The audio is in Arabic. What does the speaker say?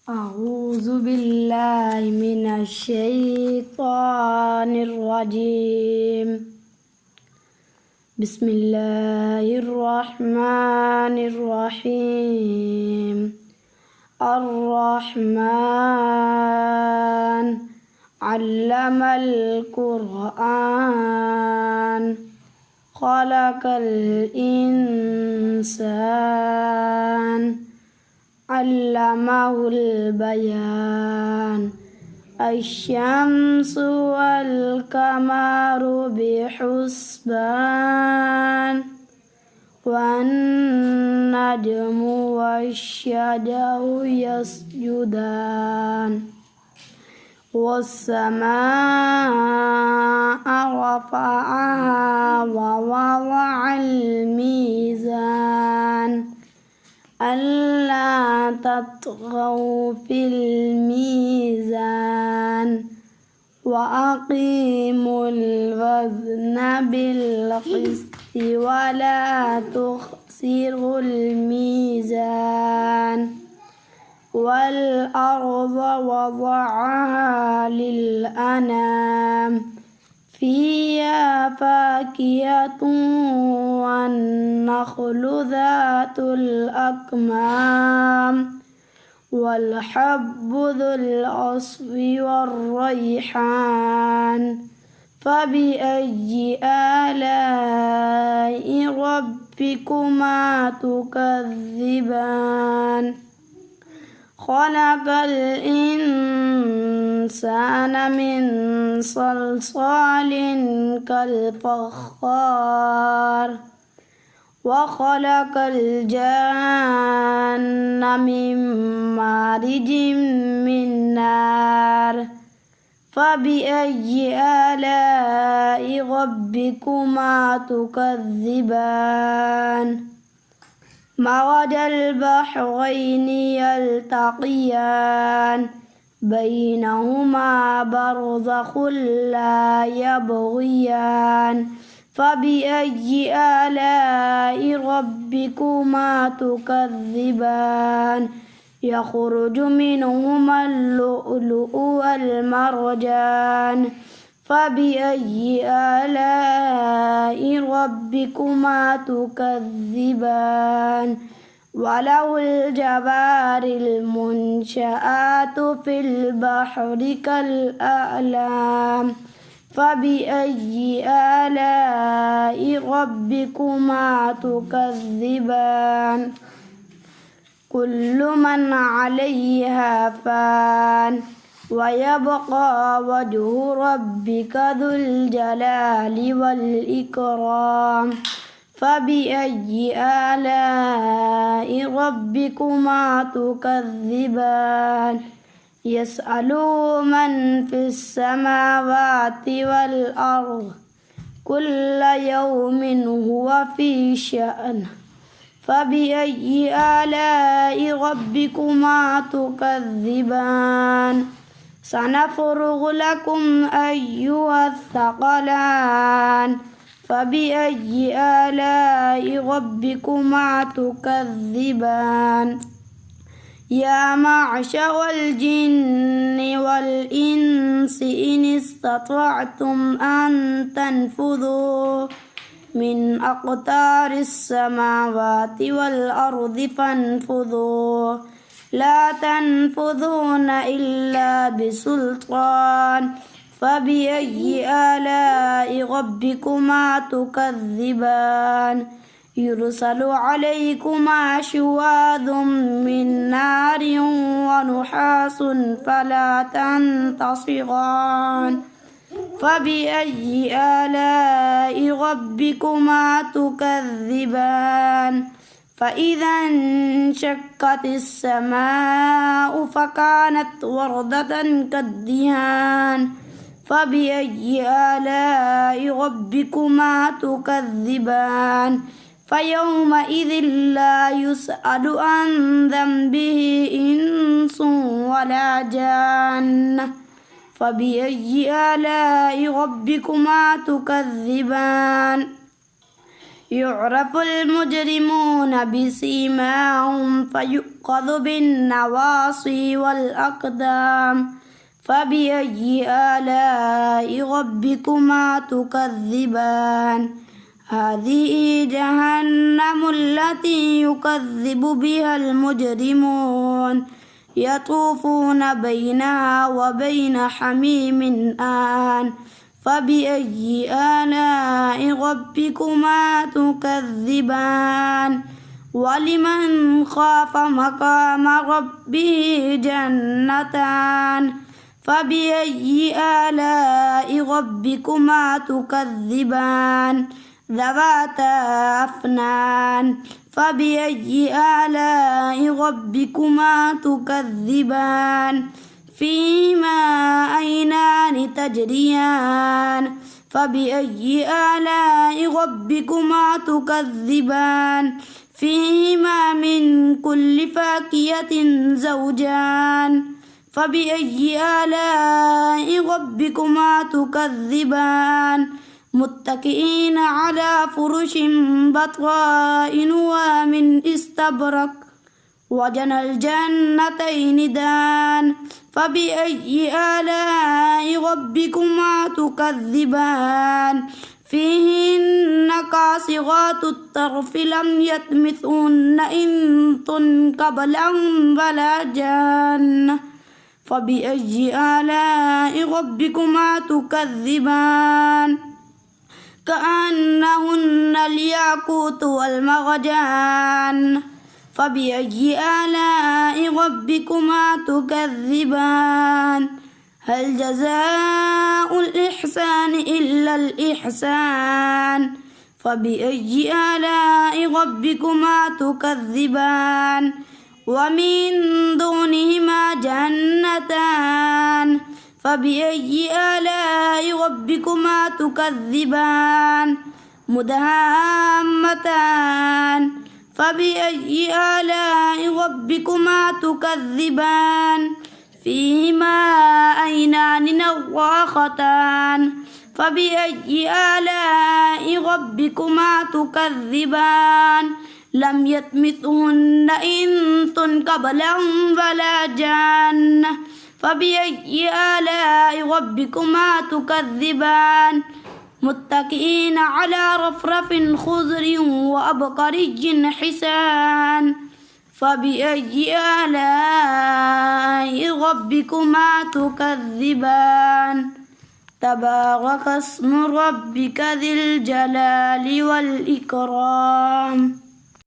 أعوذ بالله من الشيطان الرجيم. بسم الله الرحمن الرحيم. الرحمن علم القرآن خلق الإنسان علمه البيان. الشمس والقمر بحسبان والنجم والشجر يسجدان والسماء رفعها ووضع الميزان ألا تطغوا في الميزان وأقيموا الوزن بالقسط ولا تخسروا الميزان. والأرض وضعها للأنام فيها فاكهة والنخل ذات الأكمام والحب ذو العصف والريحان. فبأي آلاء ربكما تكذبان؟ خلق الإنسان من صلصال كالفخار وخلق الجان من مارج من نار. فبأي آلاء ربكما تكذبان؟ مرج البحرين يلتقيان بينهما برزخ لا يبغيان. فبأي آلاء ربكما تكذبان؟ يخرج منهما اللؤلؤ والمرجان. فبأي آلاء ربكما تكذبان؟ وله الجوار المنشآت في البحر كالأعلام. فبأي آلاء ربكما تكذبان؟ كل من عليها فان ويبقى وجه ربك ذو الجلال والإكرام. فبأي آلاء ربكما تكذبان؟ يسأله من في السماوات والأرض كل يوم هو في شأن. فبأي آلاء ربكما تكذبان؟ سنفرغ لكم أيها الثقلان. فبأي آلاء ربكما تكذبان؟ يا معشر الجن والإنس إن استطعتم أن تنفذوا من أقطار السماوات والأرض فانفذوا لا تنفذون إلا بسلطان. فبأي آلاء ربكما تكذبان؟ يرسل عليكما شواظ من نار ونحاس فلا تنتصران. فبأي آلاء ربكما تكذبان؟ فإذا انشقت السماء فكانت وردة كالدهان. فبأي آلاء ربكما تكذبان؟ فيومئذ لا يسأل عن ذنبه إنس ولا جان. فبأي آلاء ربكما تكذبان؟ يعرف المجرمون بسيماهم فيؤخذ بالنواصي والأقدام فبأي آلاء ربكما تكذبان هذه جهنم التي يكذب بها المجرمون يطوفون بينها وبين حميم آن فبأي آلاء ربكما تكذبان ولمن خاف مقام ربه جنتان فبأي آلاء ربكما تكذبان ذواتا أفنان فبأي آلاء ربكما تكذبان فيهما عينان تجريان فبأي آلاء ربكما تكذبان فيهما من كل فاكهة زوجان فبأي آلاء ربكما تكذبان متكئين على فرش بطائنها من استبرق وجنى الجنتين دان فبأي آلاء ربكما تكذبان فيهن قاصرات الطرف لم يطمثهن إنس قبلهم ولا جان فبأي آلاء ربكما تكذبان كأنهن الياقوت والمرجان فبأي آلاء ربكما تكذبان هل جزاء الإحسان إلا الإحسان فبأي آلاء ربكما تكذبان ومن دونهما جنتان فبأي آلاء ربكما تكذبان مدهامتان فبأي آلاء ربكما تكذبان فيهما عينان نضاختان فبأي آلاء ربكما تكذبان لم يطمثهن إنس قبلهم ولا جان فبأي آلاء ربكما تكذبان متكئين على رفرف خضر وأبقري حسان فبأي آلاء ربكما تكذبان تبارك اسم ربك ذي الجلال والإكرام.